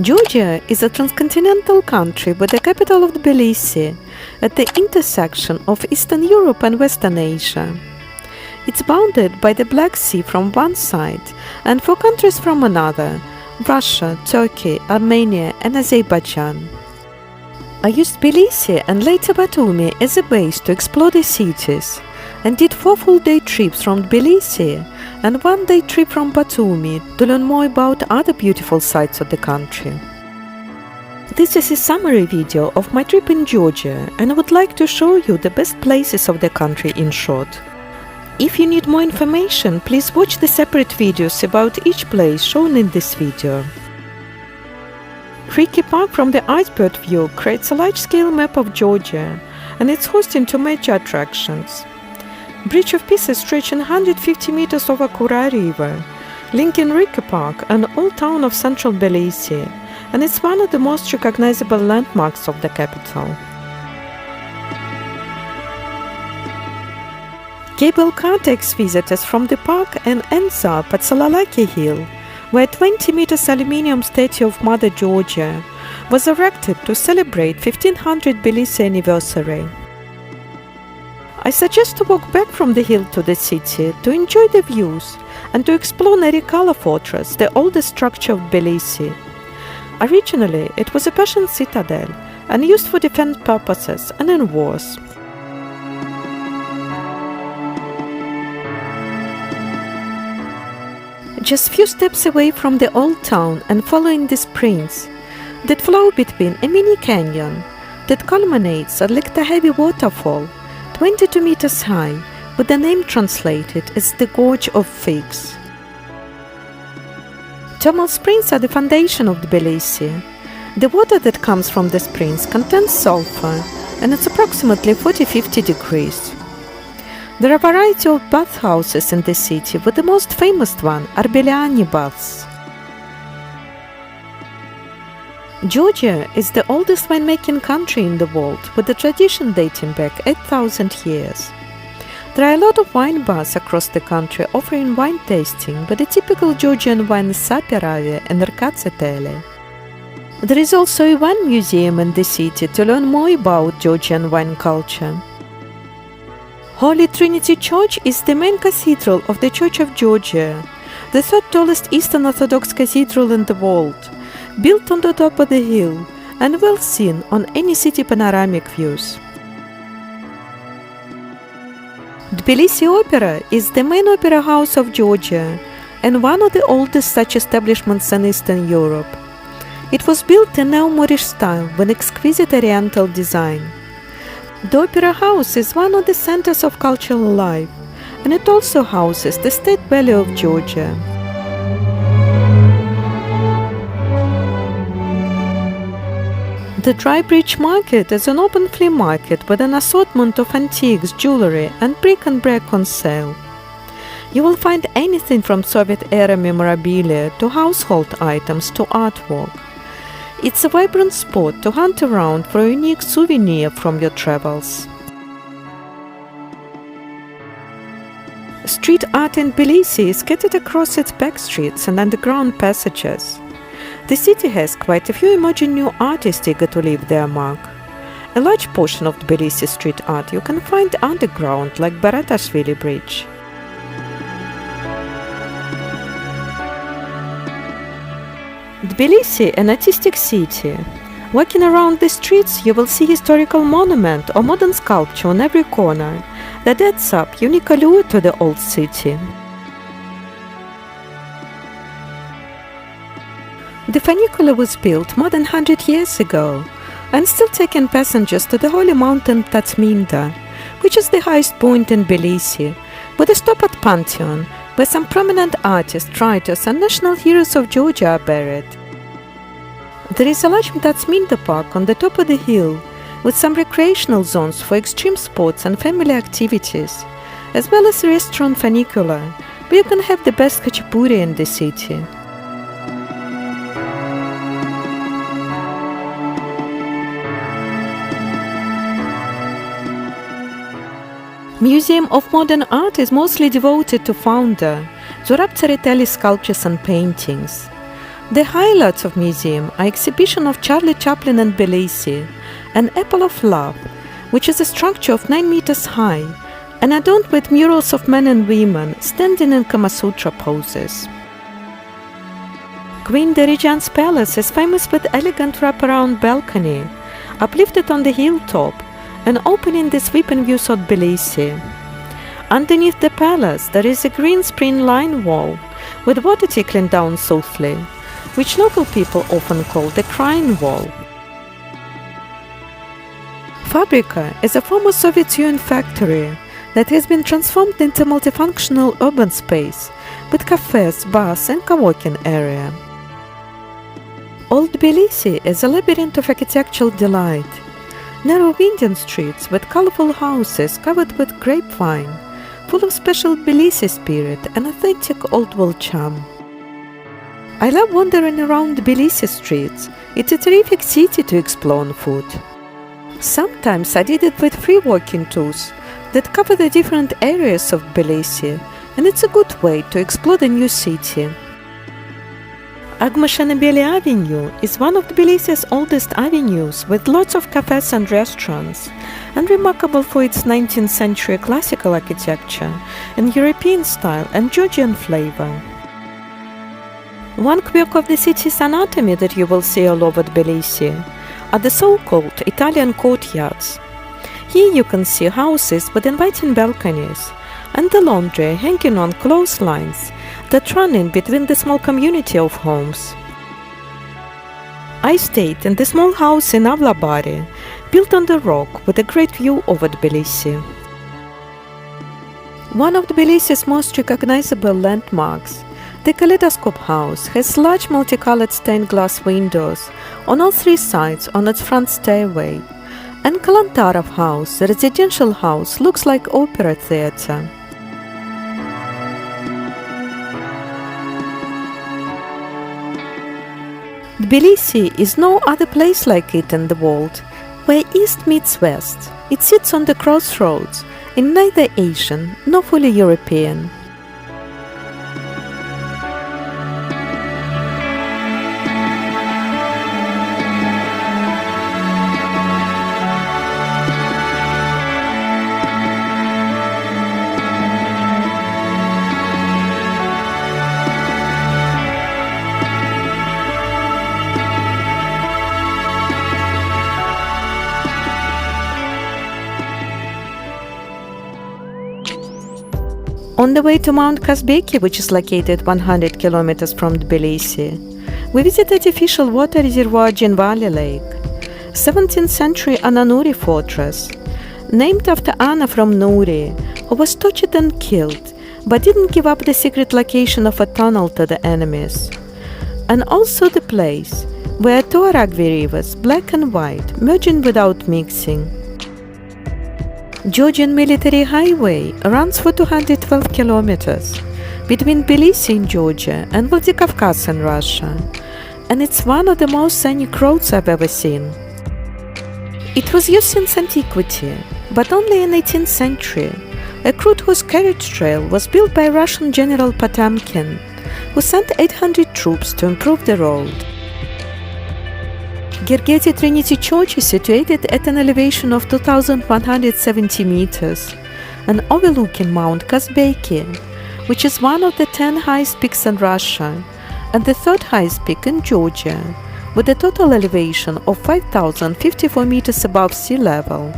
Georgia is a transcontinental country with the capital of Tbilisi at the intersection of Eastern Europe and Western Asia. It's bounded by the Black Sea from one side and four countries from another: Russia, Turkey, Armenia and Azerbaijan. I used Tbilisi and later Batumi as a base to explore the cities and did 4 full-day trips from Tbilisi and 1-day trip from Batumi to learn more about other beautiful sites of the country. This is a summary video of my trip in Georgia, and I would like to show you the best places of the country in short. If you need more information, please watch the separate videos about each place shown in this video. Ricky Park from the iceberg view creates a large-scale map of Georgia, and it's hosting 2 major attractions. Bridge of Peace is stretching 150 meters over Kura River, linking Ricky Park and old town of central Tbilisi, and it's one of the most recognizable landmarks of the capital. Cable car takes visitors from the park and ends up at Salalaki Hill, where a 20 meters aluminium statue of Mother Georgia was erected to celebrate 1500 Tbilisi anniversary. I suggest to walk back from the hill to the city to enjoy the views and to explore Nerikala Fortress, the oldest structure of Tbilisi. Originally, it was a Persian citadel and used for defense purposes and in wars. Just few steps away from the old town and following the springs that flow between a mini canyon that culminates at Lake Heavy waterfall, 22 meters high, with the name translated as the Gorge of Figs. Thermal springs are the foundation of Tbilisi. The water that comes from the springs contains sulfur, and it's approximately 40–50 degrees. There are a variety of bathhouses in the city, with the most famous one are Beliani baths. Georgia is the oldest winemaking country in the world, with a tradition dating back 8,000 years. There are a lot of wine bars across the country offering wine tasting, but the typical Georgian wine is Sapirave and Rkatsetele. There is also a wine museum in the city to learn more about Georgian wine culture. Holy Trinity Church is the main cathedral of the Church of Georgia, the third tallest Eastern Orthodox cathedral in the world, built on the top of the hill and well seen on any city panoramic views. Tbilisi Opera is the main opera house of Georgia and one of the oldest such establishments in Eastern Europe. It was built in neo-Moorish style with exquisite oriental design. The opera house is one of the centers of cultural life, and it also houses the State Ballet of Georgia. The Dry Bridge Market is an open flea market with an assortment of antiques, jewelry and bric-a-brac on sale. You will find anything from Soviet-era memorabilia to household items to artwork. It's a vibrant spot to hunt around for a unique souvenir from your travels. Street art in Tbilisi is scattered across its back streets and underground passages. The city has quite a few emerging new artists eager to leave their mark. A large portion of Tbilisi street art you can find underground, like Baratashvili Bridge. Tbilisi, an artistic city. Walking around the streets, you will see historical monument or modern sculpture on every corner that adds up unique allure to the old city. The funicular was built more than 100 years ago and still taking passengers to the holy mountain Tatsminda, which is the highest point in Tbilisi, with a stop at Pantheon, where some prominent artists, writers and national heroes of Georgia are buried. There is a large Tatsminda park on the top of the hill, with some recreational zones for extreme sports and family activities, as well as a restaurant funicular, where you can have the best khachapuri in the city. Museum of Modern Art is mostly devoted to founder Zurab Tsereteli's sculptures and paintings. The highlights of museum are exhibition of Charlie Chaplin and Tbilisi, an Apple of Love, which is a structure of 9 meters high and adorned with murals of men and women standing in Kama Sutra poses. Queen Dirijan's palace is famous with elegant wraparound balcony, uplifted on the hilltop and opening the sweeping views of Tbilisi. Underneath the palace there is a green spring-lined wall with water trickling down softly, which local people often call the Crying Wall. Fabrika is a former Soviet Union factory that has been transformed into a multifunctional urban space with cafes, bars and co-working area. Old Tbilisi is a labyrinth of architectural delight. Narrow winding streets with colorful houses covered with grapevine, full of special Tbilisi spirit and authentic old-world charm. I love wandering around Tbilisi streets. It's a terrific city to explore on foot. Sometimes I did it with free walking tours that cover the different areas of Tbilisi, and it's a good way to explore the new city. Agmashanabeli Avenue is one of Tbilisi's oldest avenues with lots of cafes and restaurants, and remarkable for its 19th century classical architecture and European style and Georgian flavor. One quirk of the city's anatomy that you will see all over Tbilisi are the so-called Italian courtyards. Here you can see houses with inviting balconies and the laundry hanging on clotheslines that run in between the small community of homes. I stayed in the small house in Avlabari, built on the rock with a great view over Tbilisi. One of Tbilisi's most recognizable landmarks, the Kaleidoscope House, has large multicolored stained glass windows on all 3 sides on its front stairway, and Kalantarov House, the residential house, looks like opera theater. Tbilisi is no other place like it in the world, where East meets West. It sits on the crossroads, in neither Asian nor fully European. On the way to Mount Kazbeki, which is located 100 kilometers from Tbilisi, we visit artificial water reservoir Jinvali Lake, 17th century Ananuri fortress, named after Anna from Nuri, who was tortured and killed, but didn't give up the secret location of a tunnel to the enemies, and also the place where two Aragvi rivers, black and white, merging without mixing. Georgian military highway runs for 212 kilometers between Tbilisi in Georgia and Vladikavkaz in Russia, and it's one of the most scenic roads I've ever seen. It was used since antiquity, but only in 18th century. A crude horse carriage trail was built by Russian General Potemkin, who sent 800 troops to improve the road. Gergeti Trinity Church is situated at an elevation of 2,170 meters and overlooking Mount Kazbeki, which is one of the 10 highest peaks in Russia and the 3rd highest peak in Georgia, with a total elevation of 5,054 meters above sea level.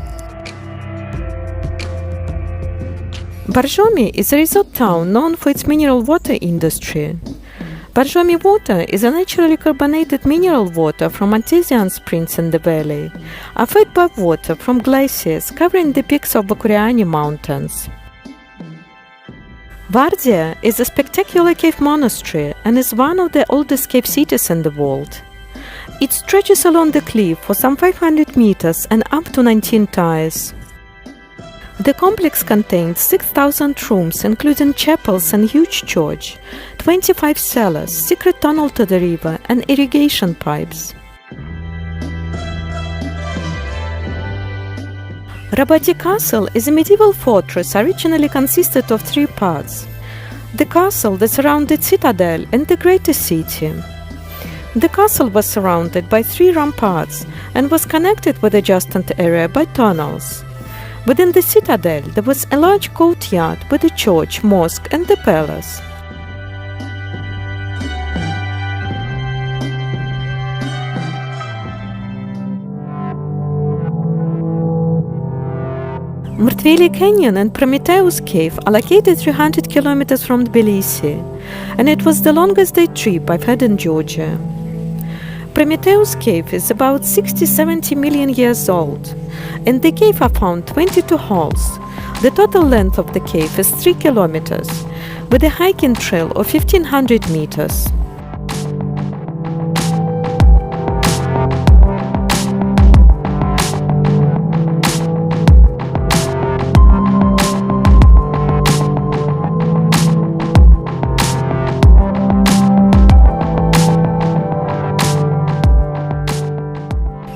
Borjomi is a resort town known for its mineral water industry. Borjomi water is a naturally carbonated mineral water from artesian springs in the valley, are fed by water from glaciers covering the peaks of Bakuriani mountains. Vardia is a spectacular cave monastery and is one of the oldest cave cities in the world. It stretches along the cliff for some 500 meters and up to 19 tiers. The complex contains 6,000 rooms, including chapels and huge church, 25 cellars, secret tunnel to the river, and irrigation pipes. Rabati Castle is a medieval fortress originally consisted of 3 parts: the castle, the surrounded citadel, and the greater city. The castle was surrounded by 3 ramparts and was connected with the adjacent area by tunnels. Within the citadel there was a large courtyard with a church, mosque and the palace. Mrtveli Canyon and Prometheus Cave are located 300 kilometers from Tbilisi, and it was the longest day trip I've had in Georgia. Prometheus Cave is about 60-70 million years old. In the cave are found 22 holes. The total length of the cave is 3 kilometers, with a hiking trail of 1500 meters.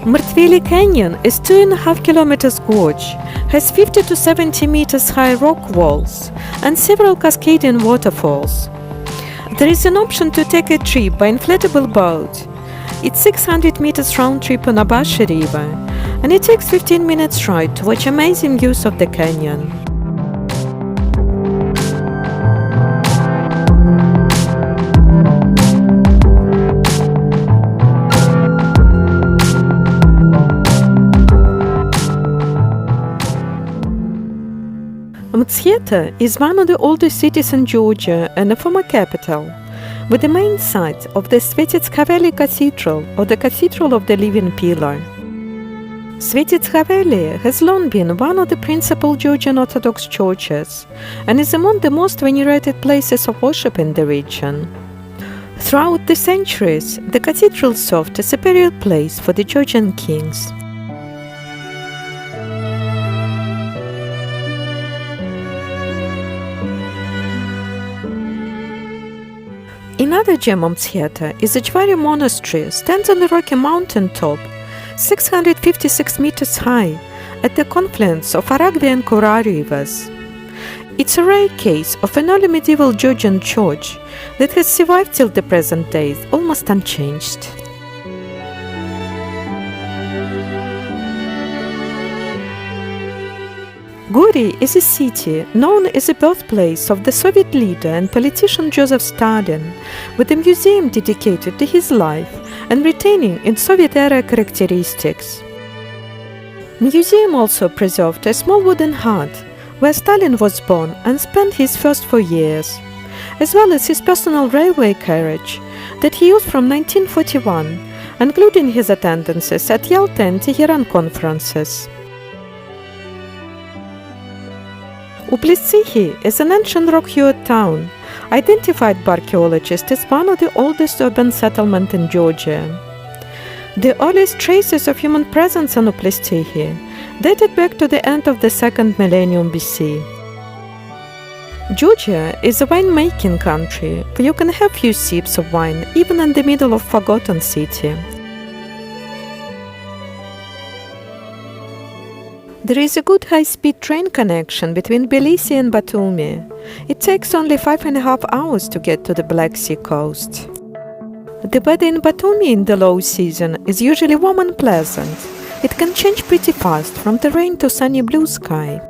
Mrtveli Canyon is 2.5 kilometers gorge, has 50 to 70 meters high rock walls and several cascading waterfalls. There is an option to take a trip by inflatable boat. It's 600 meters round trip on Abashi River, and it takes 15 minutes ride to watch amazing views of the canyon. Mtskheta is one of the oldest cities in Georgia and a former capital, with the main site of the Svetitskhaveli Cathedral, or the Cathedral of the Living Pillar. Svetitskhaveli has long been one of the principal Georgian Orthodox churches and is among the most venerated places of worship in the region. Throughout the centuries, the cathedral served as a burial place for the Georgian kings. Another gem of Mtskheta is the Jvari Monastery, stands on a rocky mountain top, 656 meters high, at the confluence of Aragvi and Kura rivers. It's a rare case of an early medieval Georgian church that has survived till the present day, almost unchanged. Gori is a city known as the birthplace of the Soviet leader and politician Joseph Stalin, with a museum dedicated to his life and retaining its Soviet-era characteristics. Museum also preserved a small wooden hut where Stalin was born and spent his first 4 years, as well as his personal railway carriage that he used from 1941, including his attendances at Yalta and Tehran conferences. Tbilisi is an ancient rock-hewn town, identified by archaeologists as one of the oldest urban settlements in Georgia. The earliest traces of human presence in Tbilisi dated back to the end of the 2nd millennium BC. Georgia is a wine-making country where you can have few sips of wine even in the middle of forgotten city. There is a good high-speed train connection between Tbilisi and Batumi. It takes only 5.5 hours to get to the Black Sea coast. The weather in Batumi in the low season is usually warm and pleasant. It can change pretty fast from the rain to sunny blue sky.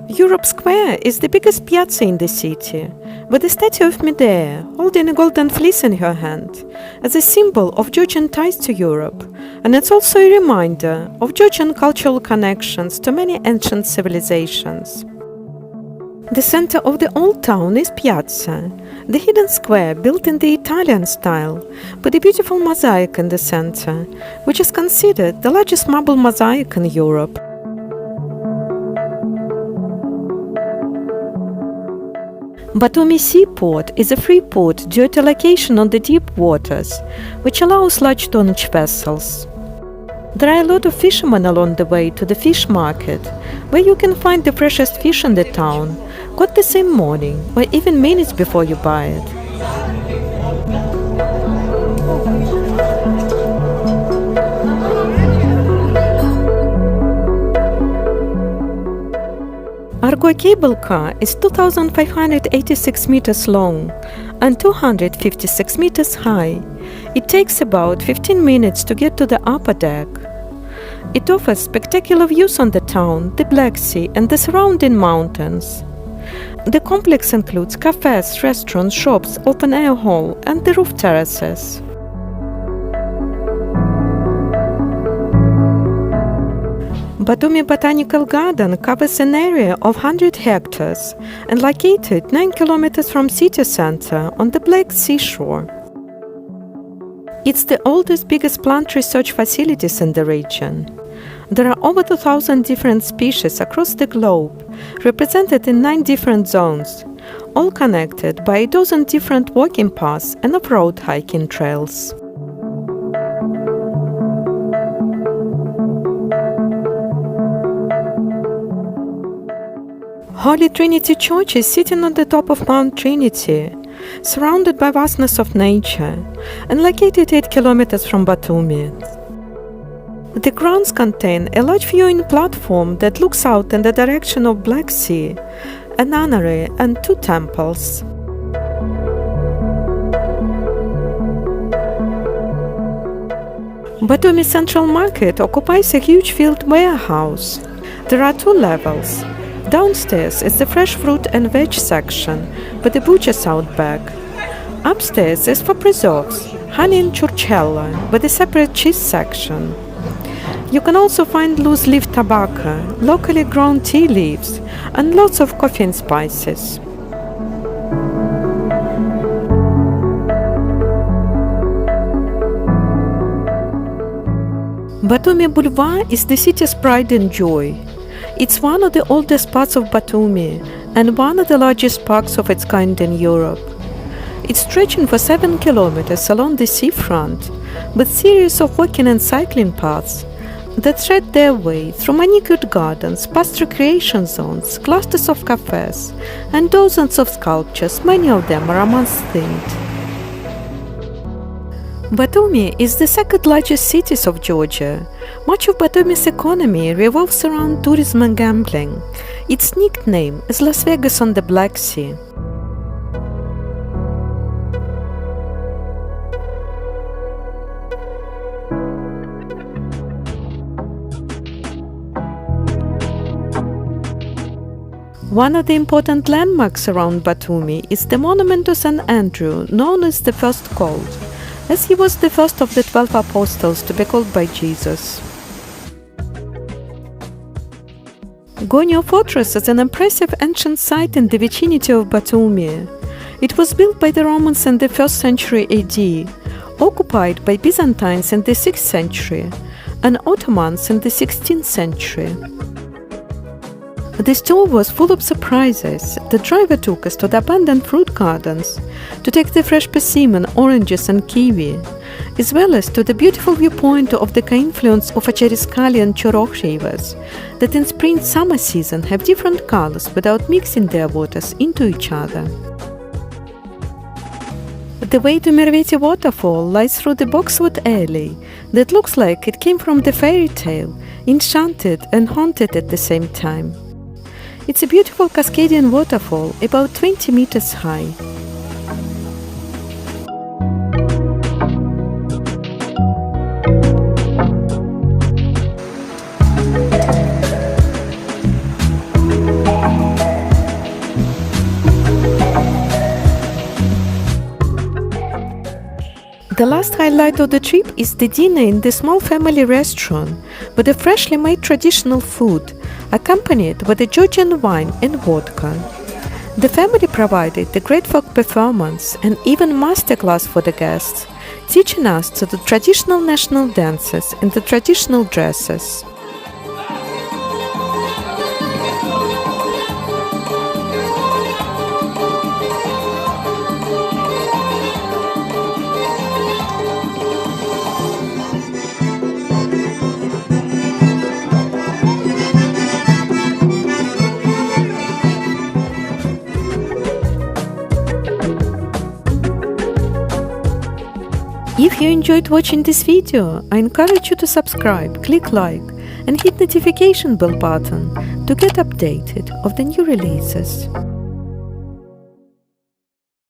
Europe Square is the biggest piazza in the city, with the statue of Medea holding a golden fleece in her hand, as a symbol of Georgian ties to Europe, and it's also a reminder of Georgian cultural connections to many ancient civilizations. The center of the old town is Piazza, the hidden square built in the Italian style, with a beautiful mosaic in the center, which is considered the largest marble mosaic in Europe. Batumi Seaport is a free port due to location on the deep waters, which allows large tonnage vessels. There are a lot of fishermen along the way to the fish market, where you can find the freshest fish in the town, caught the same morning or even minutes before you buy it. Argo cable car is 2,586 meters long and 256 meters high, It takes about 15 minutes to get to the upper deck. It offers spectacular views on the town, the Black Sea, and the surrounding mountains. The complex includes cafes, restaurants, shops, open-air hall, and the roof terraces. Batumi Botanical Garden covers an area of 100 hectares and located 9 kilometers from city center on the Black Sea shore. It's the oldest, biggest plant research facilities in the region. There are over 2,000 different species across the globe, represented in 9 different zones, all connected by a dozen different walking paths and off-road hiking trails. Holy Trinity Church is sitting on the top of Mount Trinity, surrounded by vastness of nature, and located 8 kilometers from Batumi. The grounds contain a large viewing platform that looks out in the direction of Black Sea, a nunnery, and 2 temples. Batumi Central Market occupies a huge field warehouse. There are 2 levels. Downstairs is the fresh fruit and veg section, with the butcher's out back. Upstairs is for preserves, honey and churchella, with a separate cheese section. You can also find loose-leaf tobacco, locally grown tea leaves, and lots of coffee and spices. Batumi Boulevard is the city's pride and joy. It's one of the oldest parts of Batumi and one of the largest parks of its kind in Europe. It's stretching for 7 kilometers along the seafront, with series of walking and cycling paths that thread their way through manicured gardens, past recreation zones, clusters of cafes, and dozens of sculptures, many of them Romance-themed. Batumi is the second largest city of Georgia. Much of Batumi's economy revolves around tourism and gambling. Its nickname is Las Vegas on the Black Sea. One of the important landmarks around Batumi is the monument to St. Andrew, known as the First Called, as he was the first of the 12 apostles to be called by Jesus. Gonio Fortress is an impressive ancient site in the vicinity of Batumi. It was built by the Romans in the 1st century AD, occupied by Byzantines in the 6th century, and Ottomans in the 16th century. This tour was full of surprises. The driver took us to the abandoned fruit gardens to take the fresh persimmon, oranges and kiwi, as well as to the beautiful viewpoint of the confluence of Acheriskali and Chorokh rivers that in spring-summer season have different colors without mixing their waters into each other. The way to Merveti waterfall lies through the boxwood alley that looks like it came from the fairy tale, enchanted and haunted at the same time. It's a beautiful cascading waterfall about 20 meters high. The last highlight of the trip is the dinner in the small family restaurant with a freshly made traditional food, accompanied with a Georgian wine and vodka. The family provided the great folk performance and even masterclass for the guests, teaching us to the traditional national dances and the traditional dresses. If you enjoyed watching this video, I encourage you to subscribe, click like and hit notification bell button to get updated of the new releases.